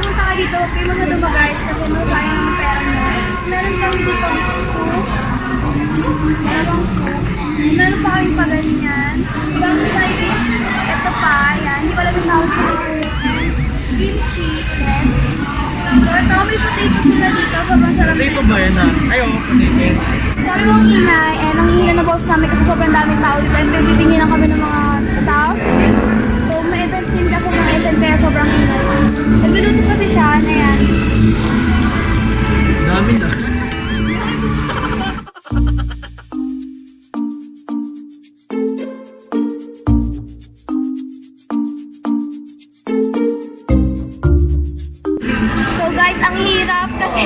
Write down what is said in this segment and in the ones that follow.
pumunta ka dito, huwag kayo magduma guys kasi masayang ang pera nyo. Meron kami dito ang soup. Dalawang soup. Meron pa kayong pa ganyan. Ibang side dish. Ito pa, yan. Hindi ko alam yung tawag sila. Kimchi. Then, so ito, may potato sila dito. Sobrang sarap. Potato ba yan ah? Ayaw, potato. Sorry kung ingay, nanghihina na boss namin kasi sobrang daming tao dito. And bibigyan lang kami ng mga staff. So may event din kasi ng SM kaya sobrang ingay. Nagluluto kasi siya na yan. Dami na. So guys, ang hirap kasi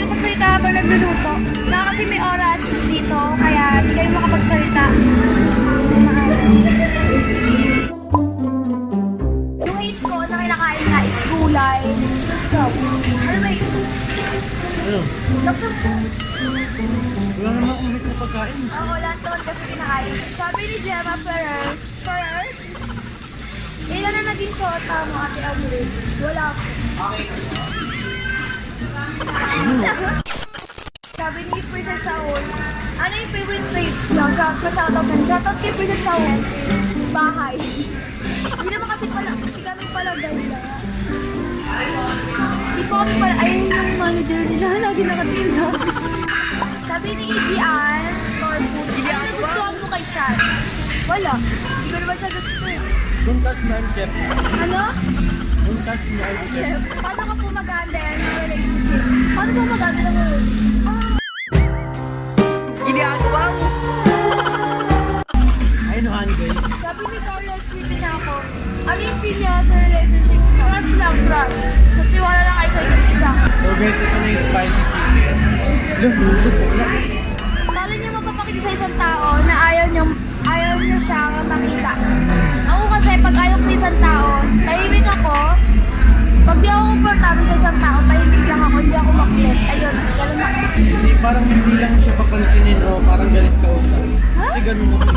magsalita habang nagluluto. Kasi may oras dito kaya hindi kayo makapagsalita. Yung hate ko na kinakain na is gulay. So, ano ba yun? Ano? Laksa po. Wala naman akong hit na pagkain. Wala naman kasi kinakain. Sabi ni Gemma Ferrer, ilan na naging shota mo ate Avril? Wala po. Sabi ni Princess Saul, ano yung favorite place niyo? Shoutout na. Shoutout kay Princess Saul. Bahay. Hindi naman kasi pala, hindi kami pala ganda. Hindi po kami pala, ayun yung manager nila. Lagi nakatingin sa akin. Sabi ni Ian, ano nagustuhan mo kay Sean? Wala. Hindi ko naman siya gusto eh. Don't touch my chef. Ano? Don't touch my chef. Paano ka po mag-handle ng relationship? Paano po mag-handle ng relationship? Ginagawa mo. Ayun o, honey guys. Sabi ni Carlos, sleeping ako. Ano yung feel niya sa relationship? Trust lang, trust. Kasi wala lang kayo sa isa't isa. So guys, ito na yung spicy chicken. Lumusot po lang. Paano niyo mapapakita sa isang tao na ayaw niyo siya makita? Ako kasi pag ayaw ko sa isang tao, tahimik ako. Pag di ako komportable sa isang tao, tahimik lang ako, hindi ako makulit. Ayun, ganun na. Hindi, parang hindi lang siya papansinin o parang galit ka usap. Kasi ganun ako.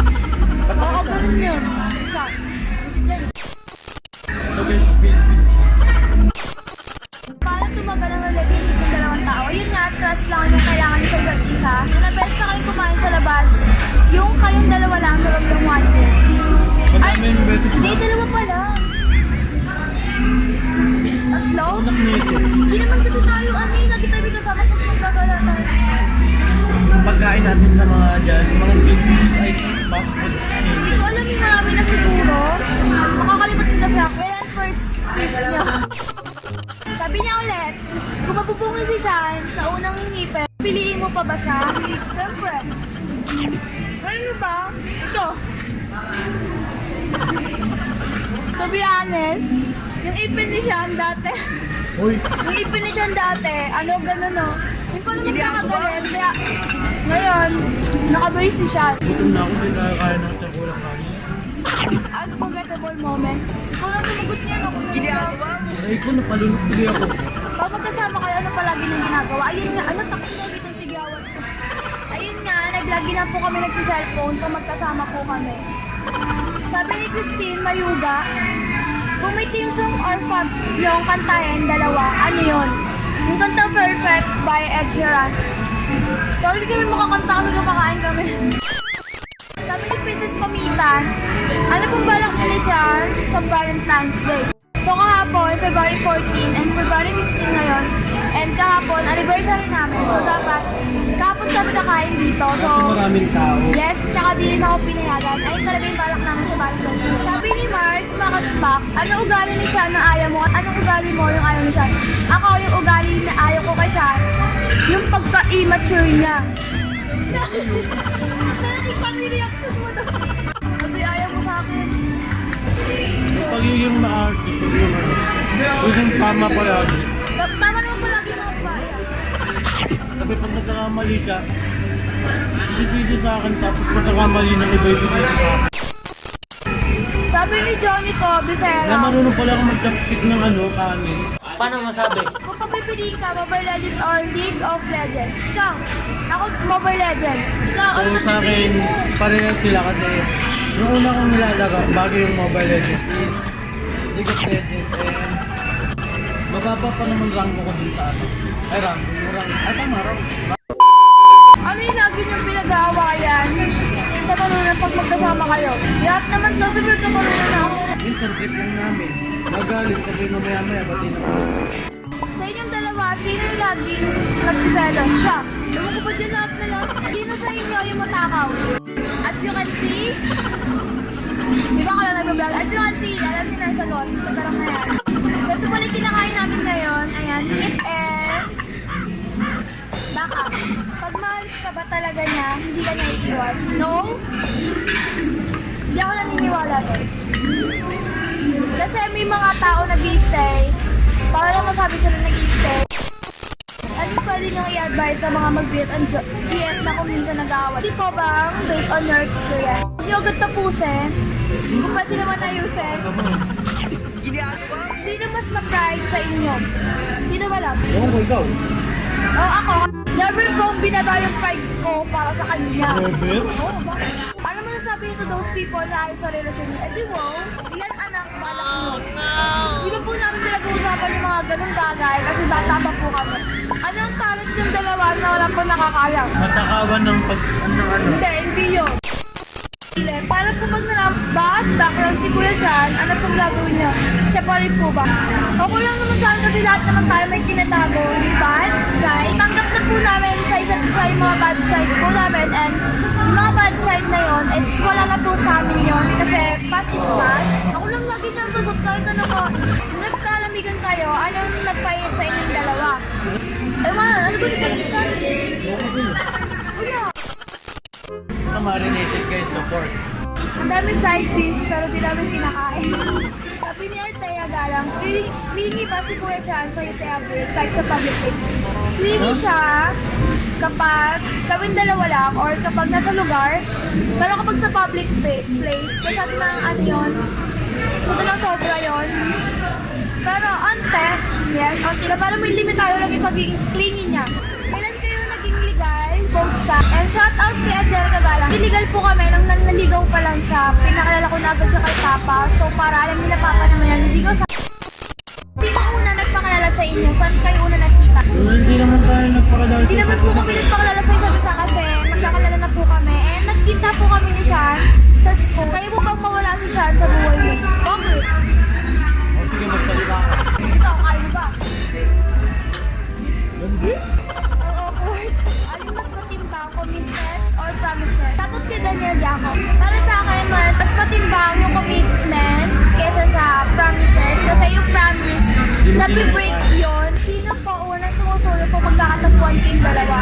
Oo, ganun yun. Isa. So guys, Philippines. Paano tumagal ang relationship ng dalawang tao? Yun nga, trust lang yung kailangan sa isa't isa. Na best na kayo kumain sa labas, yung kayong dalawa lang sa loob ng 1 year. Madami yung beses Hindi, na. dalawa pala. Tatlo? Unak nito. Hindi naman kasi tayo, lagi tayo kasama pag magkagala tayo. Yung pagkain natin sa mga dyan, mga Philippines ay fast food. Hindi ko alam yung marami na siguro. Makakalimutin kasi ako. Kailan first kiss niya? Sabi niya ulit, kung mapupungin si Sean sa unang hinipin, piliin mo pa ba siya? Siyempre. Ano ba? Ito. To be honest, yung ipin ni Sean dati, Uy, yung ipin ni Sean dati, gano'n no? Yung parang magkakagalit, kaya ngayon, nakabase si Sean. gutom na ako, hindi nakakain ng tagulang kanin. Unforgettable moment. Ikaw na tumagot niya, ako na ginagawa. Aray ko, napalunok tuloy ako. Kapag kasama kayo, ano palagi nang ginagawa? Ayun nga, takot na bitang tigawan ko. Ayun nga, naglagi na po kami nagsi-cellphone kung magkasama po kami. Sabi ni Christine Mayuga, kung may team song or pop yung kantahin, dalawa, ano yun? Yung kanta Perfect by Ed Sheeran. Sorry, hindi kami makakanta kasi kumakain kami. Sabi ni Princess Pamitan, ano pong balak nila siya sa Valentine's Day? So kahapon, February 14 and February 15 ngayon, and kahapon, anniversary namin. So dapat, kahapon kami kakain dito. So, Kasi maraming tao. yes, tsaka di rin ako pinayagan. Ayun talaga yung balak namin sa Valentine's Day. Sabi ni Marks, Makaspak, ano ugali ni Sean na ayaw mo at anong ugali mo yung ayaw ni Sean? Ako yung ugali na ayaw ko kay Sean, yung pagka-immature niya. Ipang-reaction mo na. Kasi ayaw mo sa akin. Pag yung maarte, pag yung ano, pag yung tama palagi. Tama naman palagi mga babae. Sabi pag nagkakamali ka, ibibigay sa akin tapos pagkakamali ng iba ibibigay sa akin. Sabi ni Johnny Na Cobicera, marunong pala akong mag-chopstick ng kanin. Paano masabi? kung papipiliin ka, Mobile Legends or League of Legends? Chang, ako Mobile Legends. Ikaw, ano So sa akin, napipiliin mo? parehas sila kasi yung una kong nilalaro bago yung Mobile Legends is League of Legends and mababa pa naman rango ko dun sa ano. Ay, rango. Ay, tama, rango. Ano yung lagi niyong pinag-aawayan? Yung kamarunan pag magkasama kayo. Lahat naman daw sabi kamarunan na ako. Minsan trip lang namin. Magalit, sabi mamaya-maya, pati na kami. Sa inyong dalawa, sino yung laging nagsiselos? Siya. Ewan ko ba dyan lahat na lang? Sino sa inyo yung matakaw? As you can see, di ba ka lang nag-vlog? As you can see, alam niyo na yung sagot. Sa tarang na yan. So, ito pala yung kinakain namin ngayon. Ayan, meat and baka. Pag mahal ka ba talaga niya, hindi ka niya iiwan? No? Hindi ako naniniwala doon. Kasi may mga tao nag-i-stay. Para lang masabi sila nag-i-stay. Ano yung pwede nyo i-advise sa mga mag-diet na kung minsan nag-aawat? Hindi po bang based on your experience? Huwag nyo agad tapusin. Kung pwede naman ayusin. Sino mas ma-pride sa inyo? Sino ba lang? Oo, ikaw. O ako, never kong binaba yung pride ko para sa kanya. Never? Oo, bakit? Ano mo nasabi nito those people na ayos sa relasyon niyo? Eh di wow, ilan anak, balak niyo. Di ba po namin pinag-uusapan yung mga ganung bagay kasi bata pa po kami. Ano ang talent yung dalawa na wala po nakakaya? Matakawan ng ano. Hindi yun. Para po pag nalabat, background si Kuya Sean, ano pong gagawin niya? Siya pa rin po ba? Ako lang naman saan kasi lahat naman tayo may tinatago. Bad side. Tanggap na po namin sa isa't isa yung mga bad side po namin and yung mga bad side na yon is wala na po sa amin yun kasi past is past. Ako lang lagi nang sagot kahit ano ko. Nagkalamigan kayo, anong nagpahit sa inyong dalawa? Ewan, ano ba yung pagkitan? Wala. Marinated kayo sa pork. Ang daming side dish pero di namin kinakain. Sabi ni Artea Galang, clingy ba si Kuya Sean sa Artea Break kahit sa public place? Clingy siya kapag kami dalawa lang or kapag nasa lugar, pero kapag sa public place, kasi sabi ng ano yun, punta lang sobra yun. Pero ante, yes, ante na, parang may limit tayo lang yung pagiging clingy niya. Kailan kayo naging legal? Both sa. And shout out kay Adele Kagalang. Illegal po kami, nang naligaw pa lang siya. Pinakalala ko na agad siya kay Papa. So para alam nila Papa naman yan, naligaw sa... Sino una nagpakalala sa inyo? Saan kayo una nakita? Hindi naman tayo nagpakadal. Hindi naman po kami nagpakalala sa isa't isa kasi magkakalala na po kami. And nagkita po kami ni Sean sa school. Kayo po bang mawala si Sean sa buhay mo? Okay. O sige, magsalita ka. Ito, kayo ba? Hindi? Oo, Kurt. Alin mas matimbang, commitments or promises? Tapos kay Daniel Diaco. Para sa akin, mas matimbang yung commitment kesa sa promises. Kasi yung promise, nabi-break yun. Sino po unang sumusulo po magkakatapuan kayong dalawa?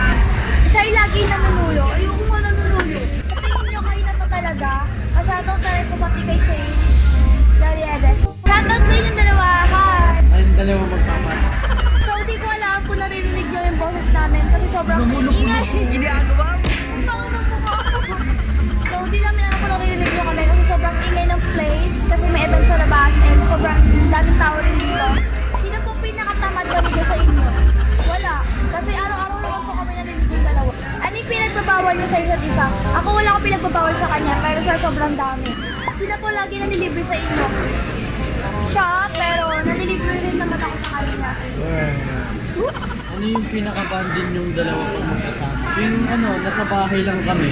Siya ay lagi nanunulo. Ayoko mo nanunulo. Sa tingin nyo kayo na pa talaga. Masyadong tayo po pati kay Shane Lariedes. Shoutout sa inyong dalawa. Hi! Ayun, dalawa magpapala. So, hindi ko alam kung naririnig nyo yung boses namin kasi sobrang ingay. Ginagawa mo? So, hindi namin alam kung naririnig nyo kami kasi sobrang ingay ng place kasi may event sa labas and sobrang daming tao rin dito. Sino po pinakatamad manigo sa inyo? Wala. Kasi araw-araw naman po kami narinig yung dalawa. Ano yung pinagbabawal nyo sa isa't isa? Ako wala akong pinagbabawal sa kanya pero siya sobrang dami. Sino po lagi nanilibre sa inyo? Siya, pero nanilibre rin naman ako sa kanya. Ano yung pinaka-bandin yung dalawa pag magkasama? Yung ano, nasa bahay lang kami.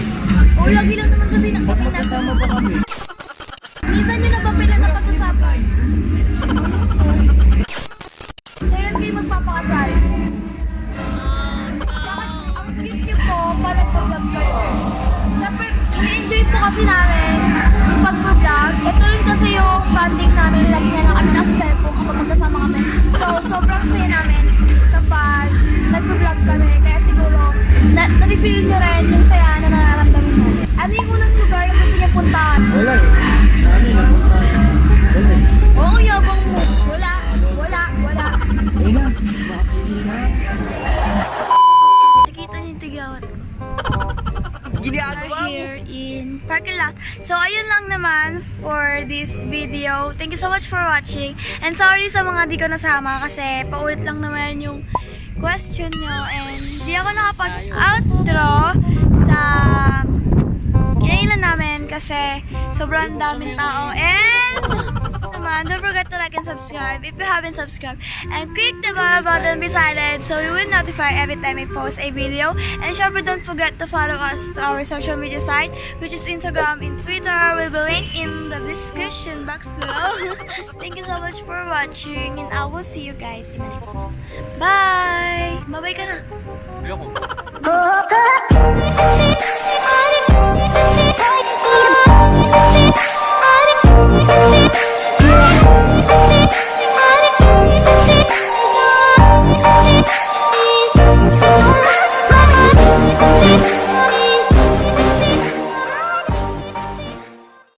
O, lagi lang naman kasi Pag kami nasa... magkasama pa kami. Minsan nyo na ba pinag-usapan? Kailan kayo magpapakasal? Bakit ang cute nyo po pa nagpa-vlog kayo? Siyempre, i-enjoy po kasi namin yung pag-vlog. Ito rin kasi yung bonding namin. Lagi na lang kami nasa cellphone kapag magkasama kami. So, sobrang saya namin kapag nag-vlog kami. Kaya siguro, na-feel nyo rin yung saya na nararamdaman mo. Ano yung unang lugar yung gusto niyo puntahan? Wala eh. Ano yun? Napunta. Wala eh. Oo, yabang mo. Wala. Ayun na. Nakita niyo yung tigawat ko. We're here in parking lot. So, ayun lang naman for this video. Thank you so much for watching. And sorry sa mga di ko nasama kasi paulit lang naman yung question nyo. And di ako nakapag-outro sa kinailan namin kasi sobrang daming tao. And naman, don't forget to like and subscribe if you haven't subscribed. And click the bell button beside it so you will notify every time I post a video. And syempre, don't forget to follow us to our social media site, which is Instagram and Twitter. Will be linked in the description box below. Thank you so much for watching, and I will see you guys in the next one. Bye! Bye-bye ka na! Ayoko. Oh,